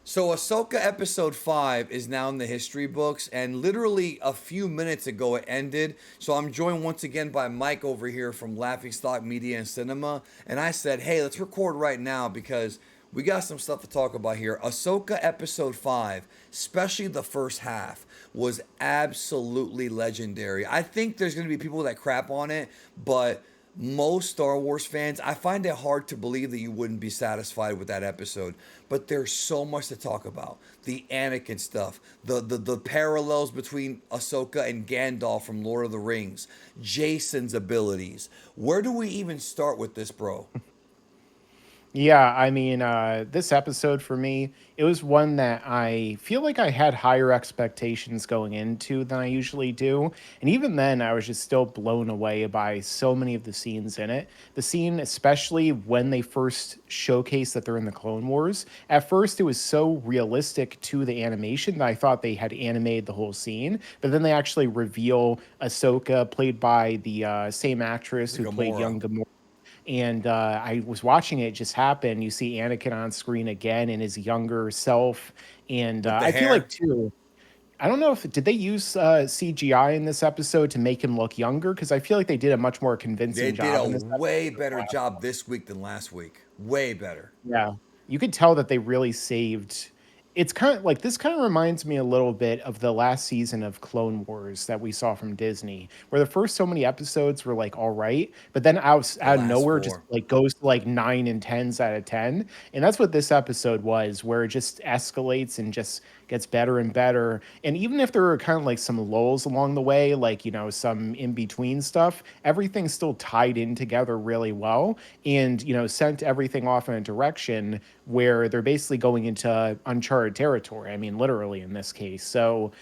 So Ahsoka episode 5 is now in the history books, and literally a few minutes ago it ended. So I'm joined once again by Mike over here from Laughing Stock Media and Cinema, and I said, "Hey, let's record right now because we got some stuff to talk about here." Ahsoka episode 5, especially the first half, was absolutely legendary. I think there's going to be people that crap on it, but most Star Wars fans, I find it hard to believe that you wouldn't be satisfied with that episode. But there's so much to talk about. The Anakin stuff, the parallels between Ahsoka and Gandalf from Lord of the Rings, Jason's abilities. Where do we even start with this, bro? Yeah, I mean, this episode for me, it was one that I feel like I had higher expectations going into than I usually do. And even then, I was just still blown away by so many of the scenes in it. The scene, especially when they first showcase that they're in the Clone Wars, at first it was so realistic to the animation that I thought they had animated the whole scene. But then they actually reveal Ahsoka, played by the same actress The who played Gamora young Gamora, and I was watching it just happen. You see Anakin on screen again in his younger self, and with the I feel like hair. too. I don't know if did they use CGI in this episode to make him look younger, because I feel like they did a much more They convincing did job a in this way episode than better the last job one. this week than last week. Way better. Yeah. You could tell that they really saved. It's kind of like, this kind of reminds me a little bit of the last season of Clone Wars that we saw from Disney, where the first so many episodes were like all right, but then The out of last nowhere just four. like goes to like 9 and 10s out of 10. And that's what this episode was, where it just escalates and just gets better and better. And even if there are kind of like some lulls along the way, like, some in between stuff, everything's still tied in together really well, and, sent everything off in a direction where they're basically going into uncharted territory. I mean, literally in this case. So,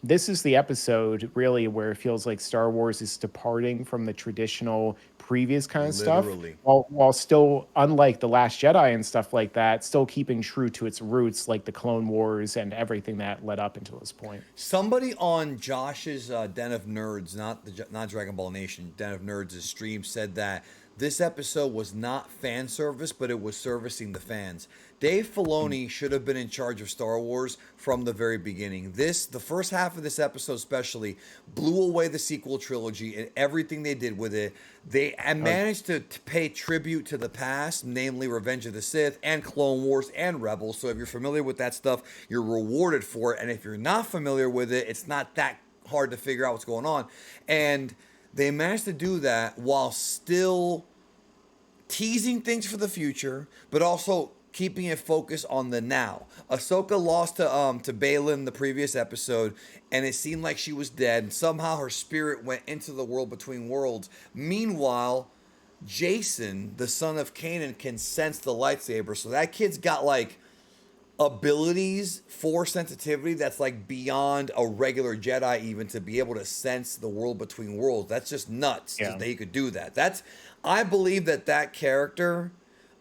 this is the episode really where it feels like Star Wars is departing from the traditional previous kind of stuff, Literally. while still, unlike the Last Jedi and stuff like that, still keeping true to its roots, like the Clone Wars and everything that led up until this point. Somebody on Josh's Den of Nerds, not Dragon Ball Nation, Den of Nerds' stream said that this episode was not fan service, but it was servicing the fans. Dave Mm. Filoni should have been in charge of Star Wars from the very beginning. The first half of this episode, especially, blew away the sequel trilogy and everything they did with it. They Oh, managed to pay tribute to the past, namely Revenge of the Sith and Clone Wars and Rebels. So if you're familiar with that stuff, you're rewarded for it. And if you're not familiar with it, it's not that hard to figure out what's going on. And they managed to do that while still teasing things for the future, but also keeping it focused on the now. Ahsoka lost to Balin the previous episode, and it seemed like she was dead. Somehow her spirit went into the world between worlds. Meanwhile, Jason, the son of Kanan, can sense the lightsaber. So that kid's got like abilities for sensitivity that's like beyond a regular Jedi, even to be able to sense the world between worlds. That's just nuts yeah. that he could do that. I believe that character,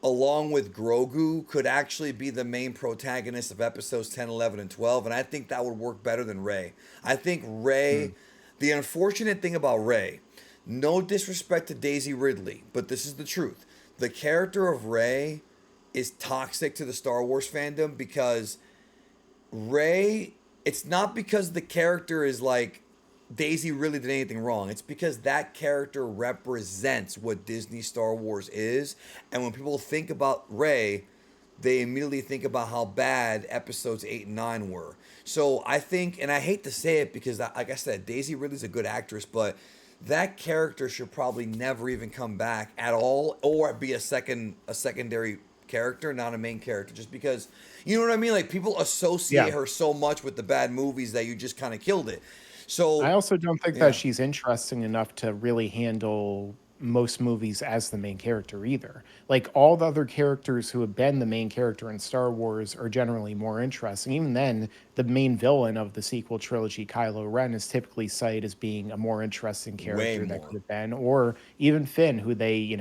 along with Grogu, could actually be the main protagonist of episodes 10, 11, and 12. And I think that would work better than Rey. I think Mm. the unfortunate thing about Rey, no disrespect to Daisy Ridley, but this is the truth. The character of Rey is toxic to the Star Wars fandom because Ray, it's not because the character is like Daisy really did anything wrong. It's because that character represents what Disney Star Wars is. And when people think about Ray, they immediately think about how bad episodes 8 and 9 were. So I think, and I hate to say it because, like I said, Daisy Ridley's a good actress, but that character should probably never even come back at all, or be a secondary character, not a main character, just because you know what I mean. Like people Yeah. associate her so much with the bad movies that you just kind of killed it. I So also don't think that yeah, she's interesting enough to really handle most movies as the main character either. Like, all the other characters who have been the main character in Star Wars are generally more interesting. Even then, the main villain of the sequel trilogy, Kylo Ren, is typically cited as being a more interesting way character that could more. have been, or even Finn, who they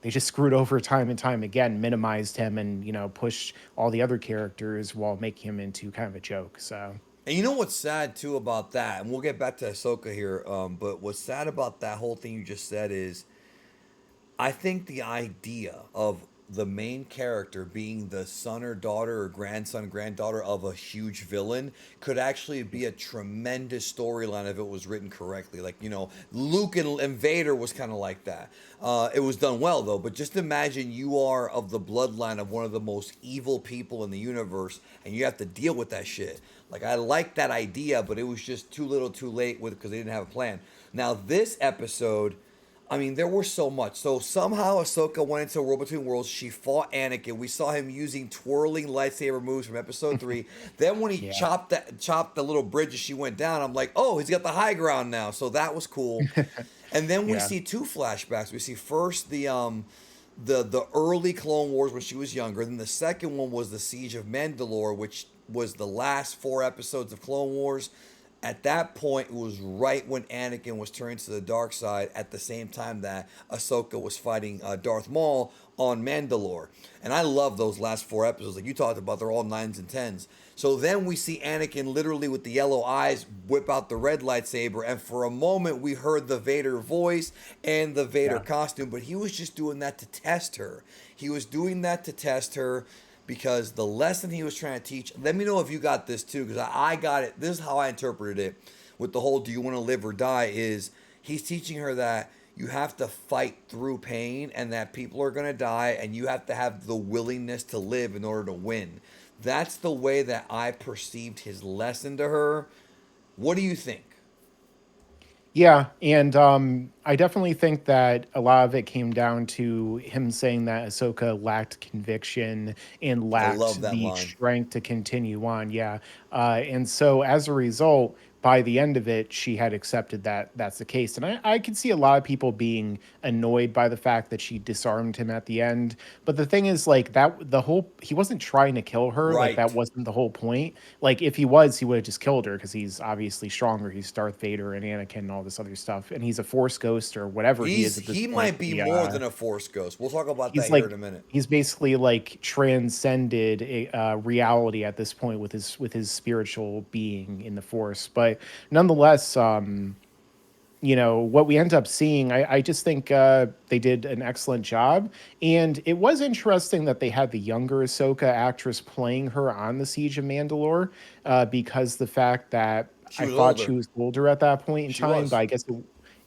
just screwed over time and time again, minimized him, and pushed all the other characters while making him into kind of a joke. So And you know what's sad too about that, and we'll get back to Ahsoka here. But what's sad about that whole thing you just said is I think the idea of the main character being the son or daughter or grandson, granddaughter of a huge villain could actually be a tremendous storyline if it was written correctly. Like, Luke and Vader was kind of like that. It was done well, though. But just imagine you are of the bloodline of one of the most evil people in the universe, and you have to deal with that shit. Like, I like that idea, but it was just too little too late with because they didn't have a plan. Now, this episode, I mean, there was so much. So somehow Ahsoka went into a world between worlds. She fought Anakin. We saw him using twirling lightsaber moves from Episode 3. Then when he Yeah. chopped the little bridge as she went down, I'm like, oh, he's got the high ground now. So that was cool. And then we Yeah. see two flashbacks. We see first the early Clone Wars when she was younger. Then the second one was the Siege of Mandalore, which was the last 4 episodes of Clone Wars. At that point, it was right when Anakin was turning to the dark side at the same time that Ahsoka was fighting Darth Maul on Mandalore. And I love those last 4 episodes. Like you talked about, they're all 9s and 10s. So then we see Anakin literally with the yellow eyes whip out the red lightsaber. And for a moment, we heard the Vader voice and the Vader Yeah. costume. But he was just doing that to test her. He was doing that to test her because the lesson he was trying to teach. Let me know if you got this too, because I got it. This is how I interpreted it with the whole "do you want to live or die?" is he's teaching her that you have to fight through pain and that people are going to die and you have to have the willingness to live in order to win. That's the way that I perceived his lesson to her. What do you think? Yeah, and I definitely think that a lot of it came down to him saying that Ahsoka lacked conviction and I love lacked that the line. strength to continue on. Yeah, and so as a result, by the end of it, she had accepted that that's the case, and I could see a lot of people being annoyed by the fact that she disarmed him at the end. But the thing is, like that, the whole he wasn't trying to kill her. Like that Right. wasn't the whole point. Like if he was, he would have just killed her because he's obviously stronger. He's Darth Vader and Anakin and all this other stuff, and he's a Force ghost or whatever he is at this He point. might be more than a force ghost. We'll talk about that He's here like in a minute. he's basically like transcended reality at this point with his spiritual being in the Force. But nonetheless, what we end up seeing, I just think they did an excellent job, and it was interesting that they had the younger Ahsoka actress playing her on the Siege of Mandalore, because the fact that She I was thought she older. was older at that point in She time, but was. I guess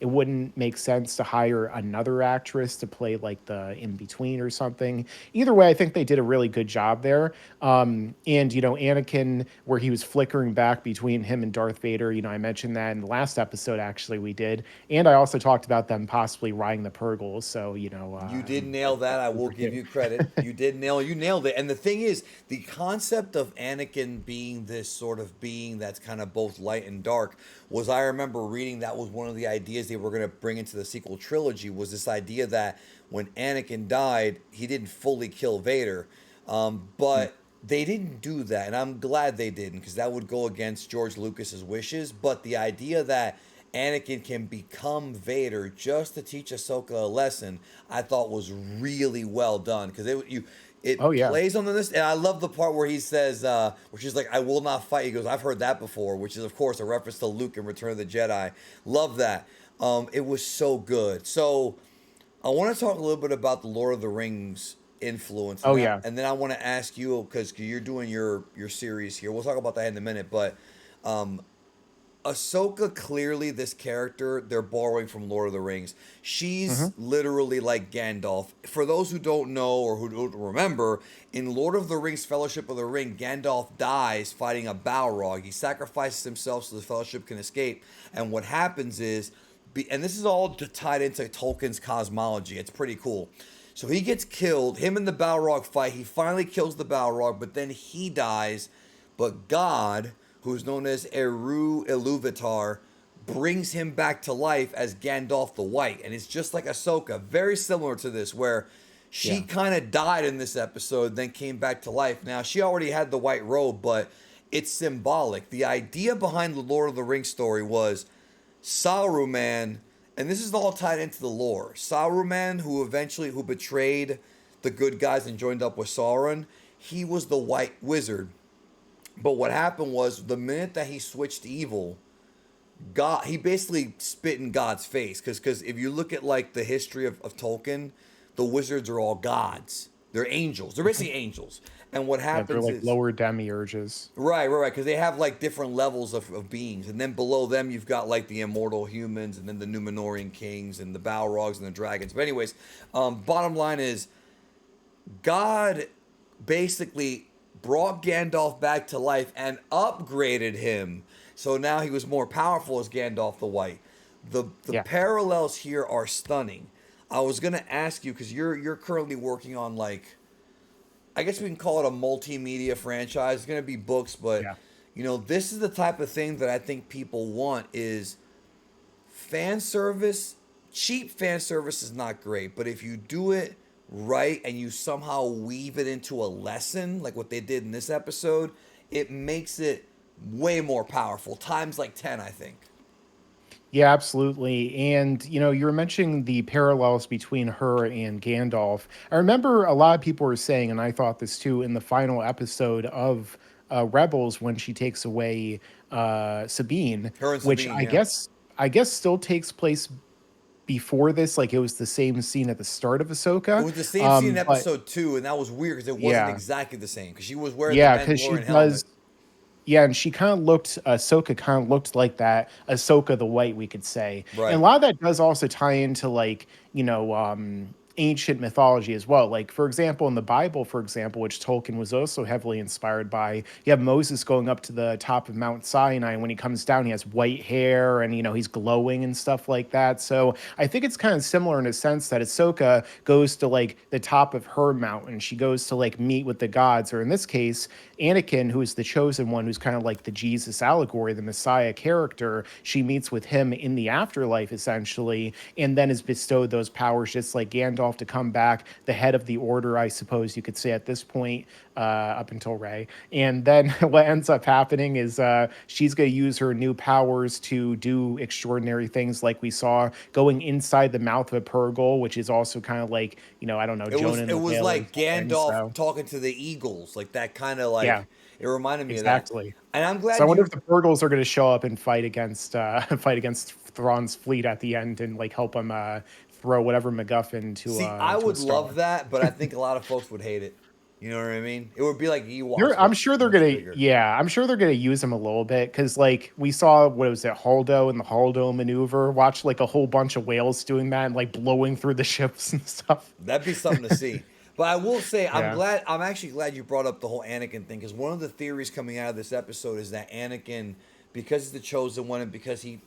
it wouldn't make sense to hire another actress to play like the in between or something. Either way, I think they did a really good job there. And Anakin, where he was flickering back between him and Darth Vader, I mentioned that in the last episode actually we did, and I also talked about them possibly riding the Purgles. So You did nail that. I will over give here. you credit. You nailed it. And the thing is, the concept of Anakin being this sort of being that's kind of both light and dark was, I remember reading, that was one of the ideas they were going to bring into the sequel trilogy, was this idea that when Anakin died, he didn't fully kill Vader. But they didn't do that, and I'm glad they didn't, because that would go against George Lucas's wishes. But the idea that Anakin can become Vader just to teach Ahsoka a lesson, I thought was really well done, because Oh it yeah. plays on this, and I love the part where he says, where she's like, "I will not fight." He goes, "I've heard that before," which is of course a reference to Luke in Return of the Jedi. Love that. It was so good. So I want to talk a little bit about the Lord of the Rings influence, Oh yeah. and then I want to ask you, because you're doing your series here. We'll talk about that in a minute, but Ahsoka, clearly this character they're borrowing from Lord of the Rings. She's Hmm. literally like Gandalf. For those who don't know or who don't remember, in Lord of the Rings Fellowship of the Ring, Gandalf dies fighting a Balrog. He sacrifices himself so the Fellowship can escape. And what happens is, and this is all tied into Tolkien's cosmology. It's pretty cool. So he gets killed. Him and the Balrog fight. He finally kills the Balrog, but then he dies. But God, who's known as Eru Iluvatar, brings him back to life as Gandalf the White. And it's just like Ahsoka, very similar to this, where she Yeah. kind of died in this episode, then came back to life. Now, she already had the white robe, but it's symbolic. The idea behind the Lord of the Rings story was Saruman, and this is all tied into the lore. Saruman, who betrayed the good guys and joined up with Sauron, he was the White Wizard. But what happened was, the minute that he switched to evil, God, he basically spit in God's face. Because if you look at like the history of Tolkien, the wizards are all gods. They're angels. They're basically angels. And what Yeah, they're happens like is lower demiurges. right, because they have like different levels of beings, and then below them you've got like the immortal humans, and then the Numenorian kings, and the Balrogs and the dragons. But anyways, bottom line is God basically brought Gandalf back to life and upgraded him, so now he was more powerful as Gandalf the White. The Yeah. parallels here are stunning. I was gonna ask you because you're currently working on like I guess we can call it a multimedia franchise. It's gonna be books, but Yeah. this is the type of thing that I think people want is fan service. Cheap fan service is not great, but if you do it right and you somehow weave it into a lesson, like what they did in this episode, it makes it way more powerful. Times like 10, I think. Yeah, absolutely. And, you were mentioning the parallels between her and Gandalf. I remember a lot of people were saying, and I thought this too, in the final episode of Rebels when she takes away Sabine, Her and which Sabine, I yeah. guess I guess still takes place before this. Like it was the same scene at the start of It Ahsoka. was the same scene in But episode 2, and that was weird because it wasn't yeah, exactly the same because she was wearing the yeah, because she Mandalorian helmet. does. Yeah, and she kind of looked Ahsoka kind of looked like that Ahsoka the White, we could say. And a Right. lot of that does also tie into like, ancient mythology as well. Like for example, in the Bible, for example, which Tolkien was also heavily inspired by, you have Moses going up to the top of Mount Sinai, and when he comes down, he has white hair and he's glowing and stuff like that. So I think it's kind of similar in a sense that Ahsoka goes to like the top of her mountain. She goes to like meet with the gods, or in this case, Anakin, who is the chosen one, who's kind of like the Jesus allegory, the Messiah character, she meets with him in the afterlife, essentially, and then is bestowed those powers, just like Gandalf, to come back, the head of the order, I suppose you could say at this point, up until Rey. And then what ends up happening is she's going to use her new powers to do extraordinary things, like we saw going inside the mouth of a Purgle, which is also kind of like, I don't know, It was Jonah it and the was whale or like something. Gandalf So, talking to the eagles, like that kind of yeah, like it reminded me of that. exactly. And I'm So I glad wonder if you the Purgles are going to show up and fight against fight against Thrawn's fleet at the end and like help him throw whatever MacGuffin see. I to a would star. love that, but I think a lot of folks would hate it. You know what I mean? It would be like Ewoks, They're, but I'm sure they're much gonna, bigger. yeah, I'm sure they're gonna use him a little bit because, like, we saw what was it, Holdo and the Holdo maneuver. Watch like a whole bunch of whales doing that and like blowing through the ships and stuff. That'd be something to see. But I will say, Yeah, I'm actually glad you brought up the whole Anakin thing because one of the theories coming out of this episode is that Anakin, because he's the chosen one and because he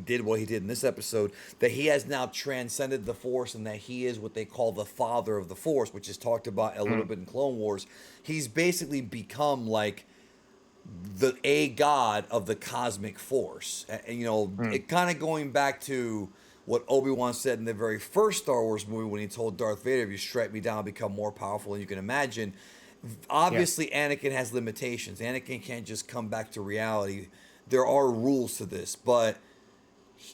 did what he did in this episode, that he has now transcended the Force and that he is what they call the father of the Force, which is talked about a little mm, bit in Clone Wars. He's basically become like a god of the cosmic force. And, mm, it kind of going back to what Obi-Wan said in the very first Star Wars movie when he told Darth Vader, if you strike me down, I'll become more powerful than you can imagine. yeah, Obviously, Anakin has limitations. Anakin can't just come back to reality. There are rules to this, but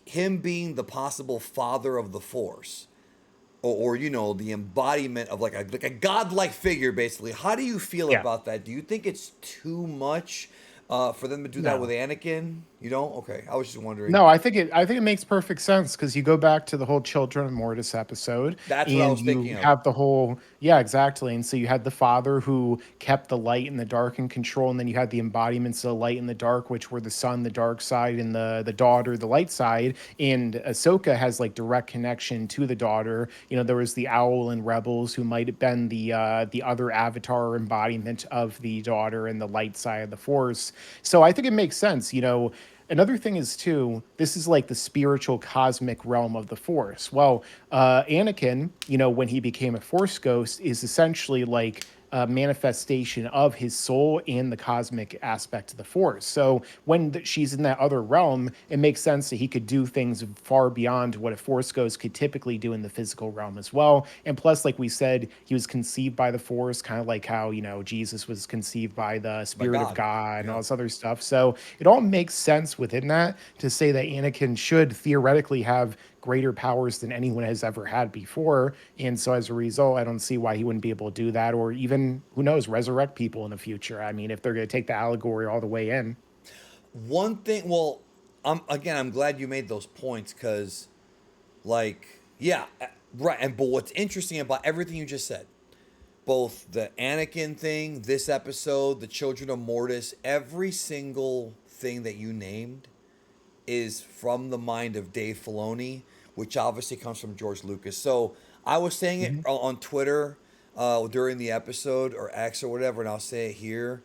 him being the possible father of the Force, or the embodiment of like a godlike figure, basically. How do you feel yeah. about that? Do you think it's too much for them to do that with No. Anakin? You don't? Okay, I was just wondering. No, I think it makes perfect sense because you go back to the whole Children of Mortis episode That's what I and was thinking you of. have the whole, yeah, exactly. And so you had the father who kept the light and the dark in control, and then you had the embodiments of the light and the dark, which were the sun, the dark side, and the daughter, the light side. And Ahsoka has like direct connection to the daughter. There was the owl in Rebels who might have been the other avatar or embodiment of the daughter and the light side of the Force. So I think it makes sense. Another thing is too, this is like the spiritual cosmic realm of the Force. Well, Anakin, when he became a Force ghost, is essentially like a manifestation of his soul and the cosmic aspect of the Force. So when she's in that other realm, it makes sense that he could do things far beyond what a Force ghost could typically do in the physical realm as well. And plus, like we said, he was conceived by the Force, kind of like how Jesus was conceived by the My Spirit of God. God and all Yeah. this other stuff. So it all makes sense within that to say that Anakin should theoretically have greater powers than anyone has ever had before. And so as a result, I don't see why he wouldn't be able to do that, or even, who knows, resurrect people in the future. I mean, if they're going to take the allegory all the way in. One thing, well, I'm glad you made those points because, like, yeah, right. And but what's interesting about everything you just said, both the Anakin thing, this episode, the Children of Mortis, every single thing that you named is from the mind of Dave Filoni, which obviously comes from George Lucas. So I was saying it Mhm. on Twitter during the episode or X or whatever, and I'll say it here.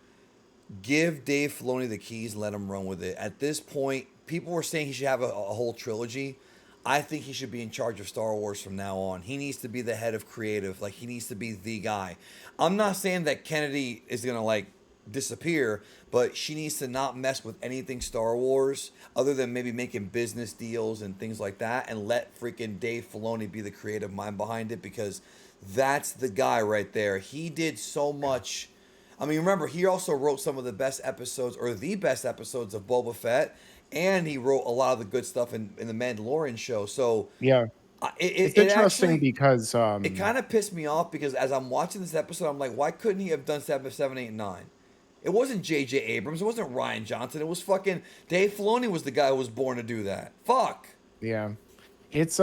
Give Dave Filoni the keys, let him run with it. At this point, people were saying he should have a whole trilogy. I think he should be in charge of Star Wars from now on. He needs to be the head of creative. Like, he needs to be the guy. I'm not saying that Kennedy is gonna like disappear, but she needs to not mess with anything Star Wars other than maybe making business deals and things like that, and let freaking Dave Filoni be the creative mind behind it, because that's the guy right there. He did so much. I mean, remember, he also wrote some of the best episodes, or the best episodes of Boba Fett, and he wrote a lot of the good stuff in the Mandalorian show. So Yeah. It's it interesting actually, because it kind of pissed me off, because as I'm watching this episode, I'm like, why couldn't he have done 7, 8, and 9? It wasn't J.J. Abrams. It wasn't Ryan Johnson. It was fucking Dave Filoni was the guy who was born to do that. Fuck. yeah. It's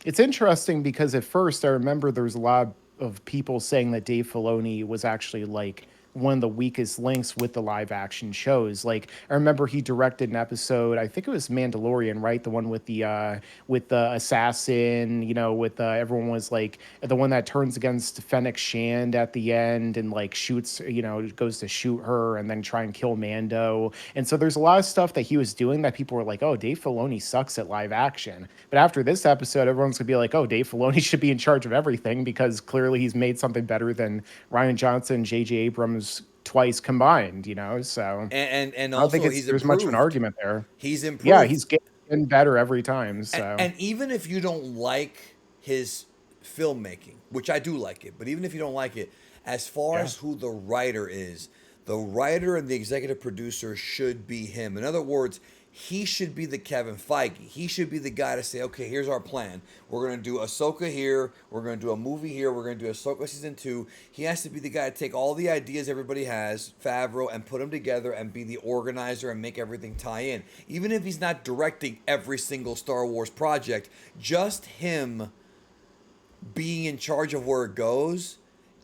it's interesting because at first I remember there was a lot of people saying that Dave Filoni was actually like one of the weakest links with the live action shows. Like I remember he directed an episode, I think it was Mandalorian, right? The one with the assassin, you know, with everyone was like the one that turns against Fennec Shand at the end and like shoots, you know, goes to shoot her and then try and kill Mando. And so there's a lot of stuff that he was doing that people were like, "Oh, Dave Filoni sucks at live action." But after this episode, everyone's gonna be like, "Oh, Dave Filoni should be in charge of everything because clearly he's made something better than Ryan Johnson, J.J. Abrams twice combined." You know, so And I don't think also it's he's there's much of an improved. argument there. He's Yeah, improved. he's getting better every time. So And even if you don't like his filmmaking, which I do like it, but even if you don't like it, as far yeah, as who the writer is, the writer and the executive producer should be him. In other words, he should be the Kevin Feige. He should be the guy to say, okay, here's our plan. We're going to do Ahsoka here. We're going to do a movie here. We're going to do Ahsoka season 2. He has to be the guy to take all the ideas everybody has, Favreau, and put them together and be the organizer and make everything tie in. Even if he's not directing every single Star Wars project, just him being in charge of where it goes,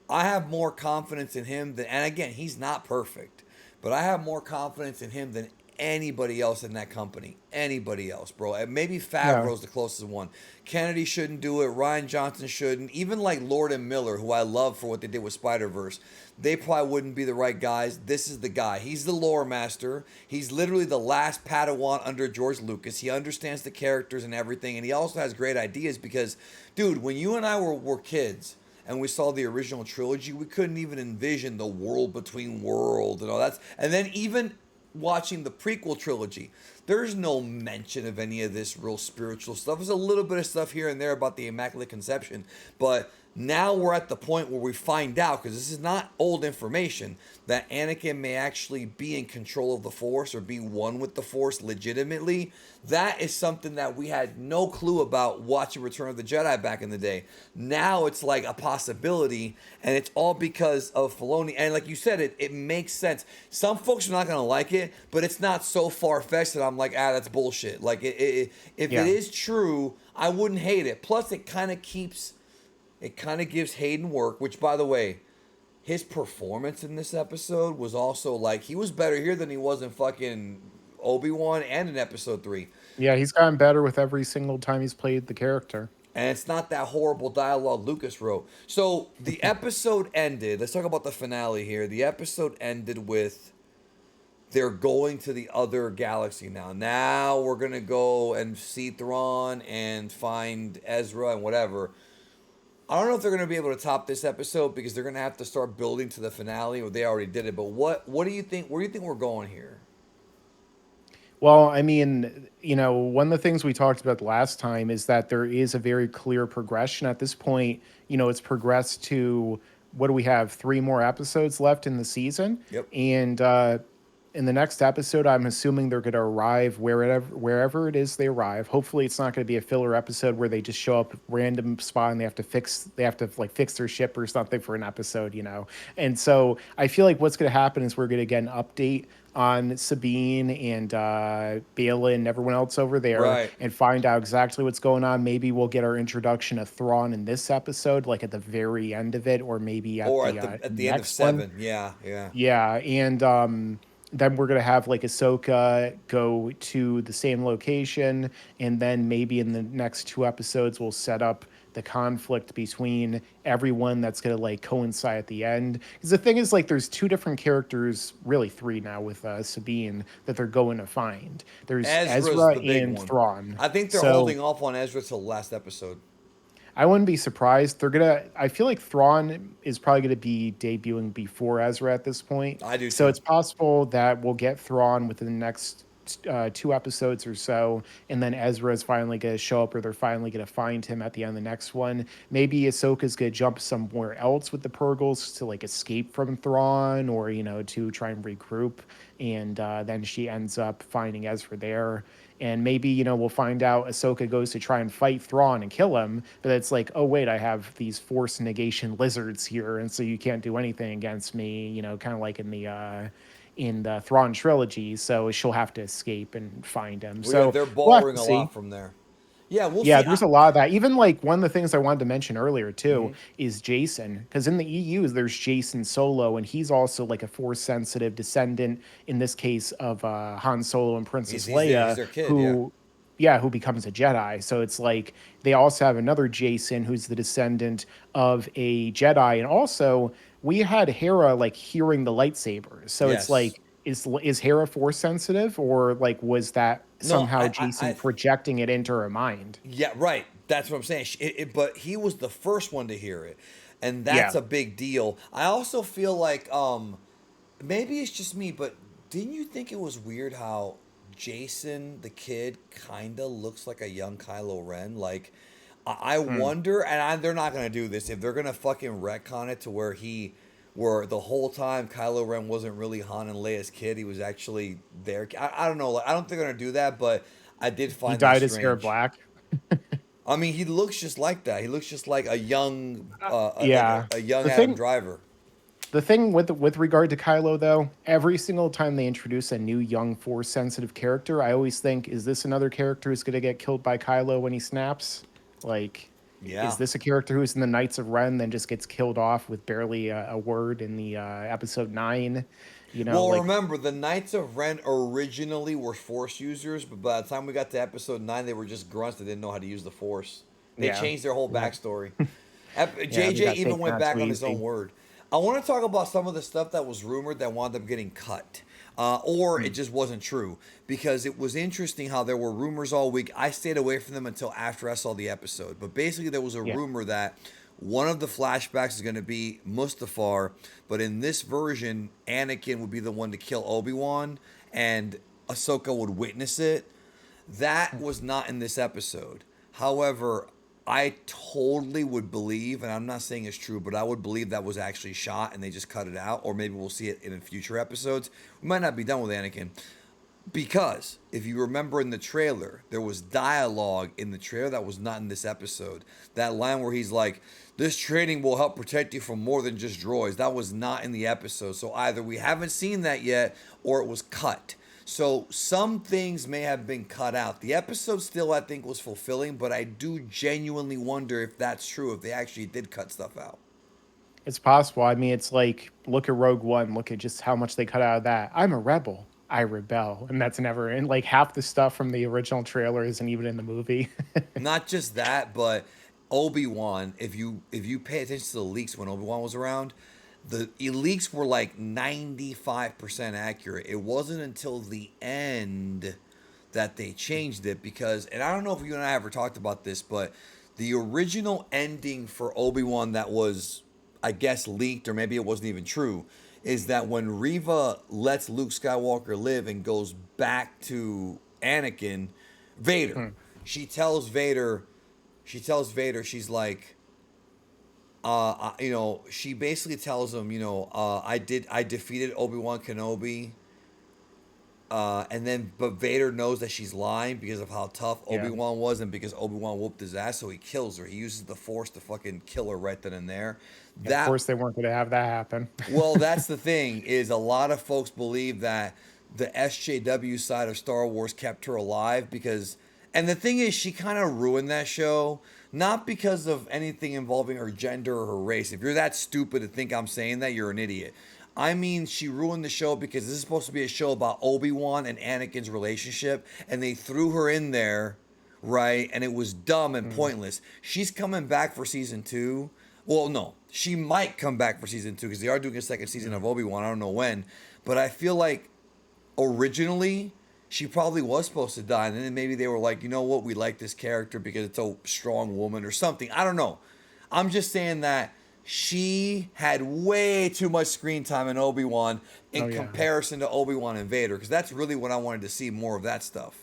I have more confidence in him than, and again, he's not perfect, but I have more confidence in him than anybody else in that company. Anybody else, bro. And maybe yeah, Favreau's the closest one. Kennedy shouldn't do it. Ryan Johnson shouldn't. Even like Lord and Miller, who I love for what they did with Spider Verse, they probably wouldn't be the right guys. This is the guy. He's the lore master. He's literally the last Padawan under George Lucas. He understands the characters and everything, and he also has great ideas because, dude, when you and I were kids and we saw the original trilogy, we couldn't even envision the world between worlds and all that. And then even watching the prequel trilogy, there's no mention of any of this real spiritual stuff. There's a little bit of stuff here and there about the Immaculate Conception, but now we're at the point where we find out, because this is not old information, that Anakin may actually be in control of the Force or be one with the Force legitimately. That is something that we had no clue about watching Return of the Jedi back in the day. Now it's like a possibility, and it's all because of Filoni. And like you said, it makes sense. Some folks are not going to like it, but it's not so far-fetched that I'm like, that's bullshit. Like, if it yeah. is true, I wouldn't hate it. Plus, it kind of gives Hayden work, which, by the way, his performance in this episode was also like, he was better here than he was in fucking Obi-Wan and in episode 3. Yeah, he's gotten better with every single time he's played the character. And it's not that horrible dialogue Lucas wrote. So the episode ended. Let's talk about the finale here. The episode ended with, they're going to the other galaxy now. Now we're going to go and see Thrawn and find Ezra and whatever. I don't know if they're going to be able to top this episode, because they're going to have to start building to the finale, or they already did it. But what do you think? Where do you think we're going here? Well, I mean, you know, one of the things we talked about last time is that there is a very clear progression at this point. You know, it's progressed to what do we have? Three more episodes left in the season, Yep. and in the next episode, I'm assuming they're going to arrive wherever it is they arrive. Hopefully, it's not going to be a filler episode where they just show up random spot and they have to like fix their ship or something for an episode, you know. And so I feel like what's going to happen is we're going to get an update on Sabine and Bela and everyone else over there Right. and find out exactly what's going on. Maybe we'll get our introduction of Thrawn in this episode, like at the very end of it, or maybe at Or the at the end of next one. 7. Yeah, yeah. Yeah, and then we're gonna have like Ahsoka go to the same location, and then maybe in the next two episodes we'll set up the conflict between everyone that's gonna like coincide at the end. Because the thing is, like, there's two different characters, really three now with Sabine that they're going to find. There's Ezra's Ezra the big and one. Thrawn. I think they're So holding off on Ezra till the last episode. I wouldn't be surprised. They're gonna. I feel like Thrawn is probably gonna be debuting before Ezra at this point. I do So too. it's possible that we'll get Thrawn within the next two episodes or so, and then Ezra is finally gonna show up, or they're finally gonna find him at the end of the next one. Maybe Ahsoka's gonna jump somewhere else with the Purgles to like escape from Thrawn, or to try and regroup, and then she ends up finding Ezra there. And maybe, we'll find out Ahsoka goes to try and fight Thrawn and kill him, but it's like, oh wait, I have these force negation lizards here, and so you can't do anything against me, kind of like in the Thrawn trilogy. So she'll have to escape and find him. Well, yeah, So they're we'll have borrowing to a see. lot from there. Yeah, we'll Yeah, see. there's a lot of that. Even like one of the things I wanted to mention earlier too Mhm. is Jason, because in the EU there's Jason Solo, and he's also like a force sensitive descendant in this case of Han Solo and He's Princess he's Leia, their kid. Yeah. who yeah, who becomes a Jedi. So it's like they also have another Jason who's the descendant of a Jedi, and also we had Hera like hearing the lightsabers. So it's Yes. like is Hera force sensitive, or like was that No, somehow Jason projecting it into her mind? yeah, right. That's what I'm saying. But he was the first one to hear it, and that's Yeah. a big deal. I also feel like maybe it's just me, but didn't you think it was weird how Jason the kid kind of looks like a young Kylo Ren? Like, I Mm. wonder, and they're not gonna do this if they're gonna fucking retcon it to where the whole time Kylo Ren wasn't really Han and Leia's kid, he was actually their. I don't know. Like, I don't think they're gonna do that, but I did He find that dyed his hair strange. black. I mean, he looks just like that. He looks just like a young, Yeah. a young The Adam thing Driver. the thing with regard to Kylo though, every single time they introduce a new young force sensitive character, I always think, is this another character who's going to get killed by Kylo when he snaps? Like, is Yeah. this a character who's in the Knights of Ren then just gets killed off with barely a word in the episode 9? Well, Like, remember, the Knights of Ren originally were Force users, but by the time we got to episode 9, they were just grunts that didn't know how to use the Force. They yeah. changed their whole Yeah. backstory. Yeah, they JJ got even taken went out back too on his own easy. word. I want to talk about some of the stuff that was rumored that wound up getting cut. Or it Mm. just wasn't true. Because it was interesting how there were rumors all week. I stayed away from them until after I saw the episode. But basically, there was a Yeah. rumor that one of the flashbacks is going to be Mustafar, but in this version, Anakin would be the one to kill Obi-Wan, and Ahsoka would witness it. That was not in this episode. However, I totally would believe, and I'm not saying it's true, but I would believe that was actually shot and they just cut it out, or maybe we'll see it in future episodes. We might not be done with Anakin. Because if you remember in the trailer, there was dialogue in the trailer that was not in this episode. That line where he's like, "This training will help protect you from more than just droids." That was not in the episode. So either we haven't seen that yet or it was cut. So some things may have been cut out. The episode still, I think, was fulfilling, but I do genuinely wonder if that's true, if they actually did cut stuff out. It's possible. I mean, it's like, look at Rogue One. Look at just how much they cut out of that. I'm a rebel. I rebel, and that's never in. Like half the stuff from the original trailer isn't even in the movie. Not just that, but Obi-Wan, if you pay attention to the leaks when Obi-Wan was around, the leaks were like 95% accurate. It wasn't until the end that they changed it because, and I don't know if you and I ever talked about this, but the original ending for Obi-Wan that was, I guess, leaked, or maybe it wasn't even true, is that when Reva lets Luke Skywalker live and goes back to Anakin, Vader, Hmm. she tells Vader, she's like, she basically tells him, I defeated Obi-Wan Kenobi, And then, but Vader knows that she's lying because of how tough Yeah. Obi-Wan was, and because Obi-Wan whooped his ass, so he kills her. He uses the Force to fucking kill her right then and there. Yeah, of That course, they weren't going to have that happen. Well, that's the thing is a lot of folks believe that the SJW side of Star Wars kept her alive because and the thing is she kind of ruined that show not because of anything involving her gender or her race. If you're that stupid to think I'm saying that, you're an idiot. I mean, she ruined the show because this is supposed to be a show about Obi-Wan and Anakin's relationship and they threw her in there, right? And it was dumb and Mm. pointless. She's coming back for season 2. Well, no, she might come back for season 2 because they are doing a second season of Obi-Wan. I don't know when, but I feel like originally she probably was supposed to die, and then maybe they were like, you know what, we like this character because it's a strong woman or something. I don't know. I'm just saying that she had way too much screen time in Obi-Wan Oh in yeah. comparison to Obi-Wan and Vader because that's really what I wanted to see more of that stuff.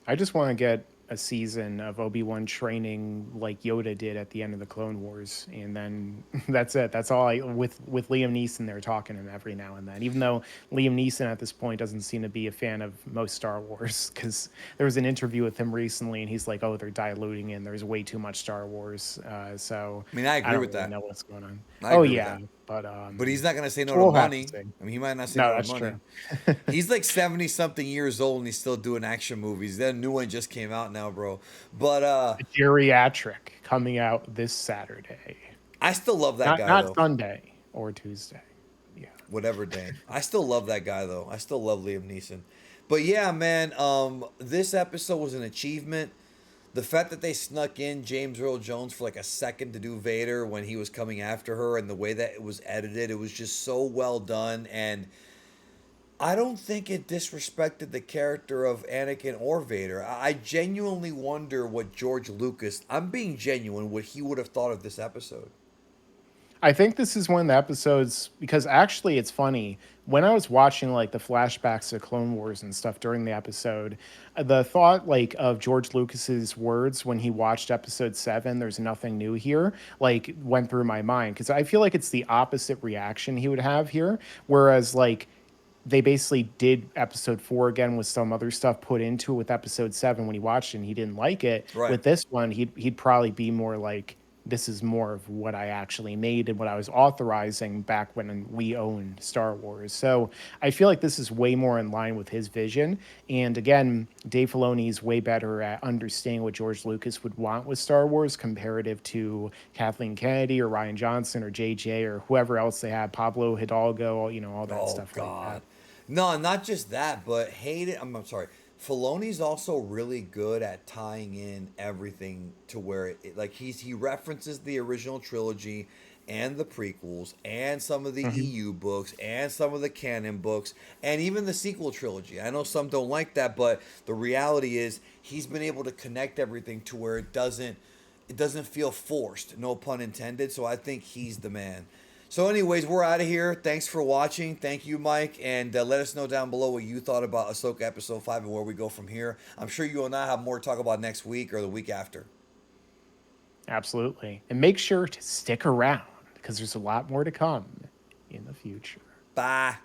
I just want to get a season of Obi-Wan training like Yoda did at the end of the Clone Wars, and then that's it. That's all I with Liam Neeson there talking to him every now and then. Even though Liam Neeson at this point doesn't seem to be a fan of most Star Wars, because there was an interview with him recently, and he's like, "Oh, they're diluting in. There's way too much Star Wars." So I mean, I I agree don't with really that. know what's going on. I Oh agree with yeah, that. but But he's not going to say no to we'll have to money. see. I mean, he might not say No, no to that's money. true. He's like 70 something years old and he's still doing action movies. That new one just came out now, bro. But Geriatric coming out this Saturday. I still love that guy Not though. Sunday or Tuesday. Yeah. Whatever day. I still love that guy though. I still love Liam Neeson. But yeah, man, this episode was an achievement. The fact that they snuck in James Earl Jones for like a second to do Vader when he was coming after her and the way that it was edited, it was just so well done. And I don't think it disrespected the character of Anakin or Vader. I genuinely wonder what George Lucas, I'm being genuine, what he would have thought of this episode. I think this is one of the episodes because actually it's funny. When I was watching like the flashbacks to Clone Wars and stuff during the episode, the thought like of George Lucas's words when he watched episode 7, there's nothing new here, like went through my mind because I feel like it's the opposite reaction he would have here. Whereas like they basically did episode 4 again with some other stuff put into it with episode 7 when he watched it and he didn't like it. Right. With this one, he'd probably be more like this is more of what I actually made and what I was authorizing back when we owned Star Wars. So I feel like this is way more in line with his vision. And again, Dave Filoni is way better at understanding what George Lucas would want with Star Wars comparative to Kathleen Kennedy or Ryan Johnson or JJ or whoever else they had, Pablo Hidalgo, all that Oh, stuff like that. God. No, not just that, but I'm sorry. Filoni's also really good at tying in everything to where like he references the original trilogy and the prequels and some of the Mhm. EU books and some of the canon books and even the sequel trilogy. I know some don't like that, but the reality is he's been able to connect everything to where it doesn't feel forced, no pun intended. So I think he's the man. So, anyways, we're out of here. Thanks for watching. Thank you, Mike. And let us know down below what you thought about Ahsoka Episode 5 and where we go from here. I'm sure you and I have more to talk about next week or the week after. Absolutely. And make sure to stick around because there's a lot more to come in the future. Bye.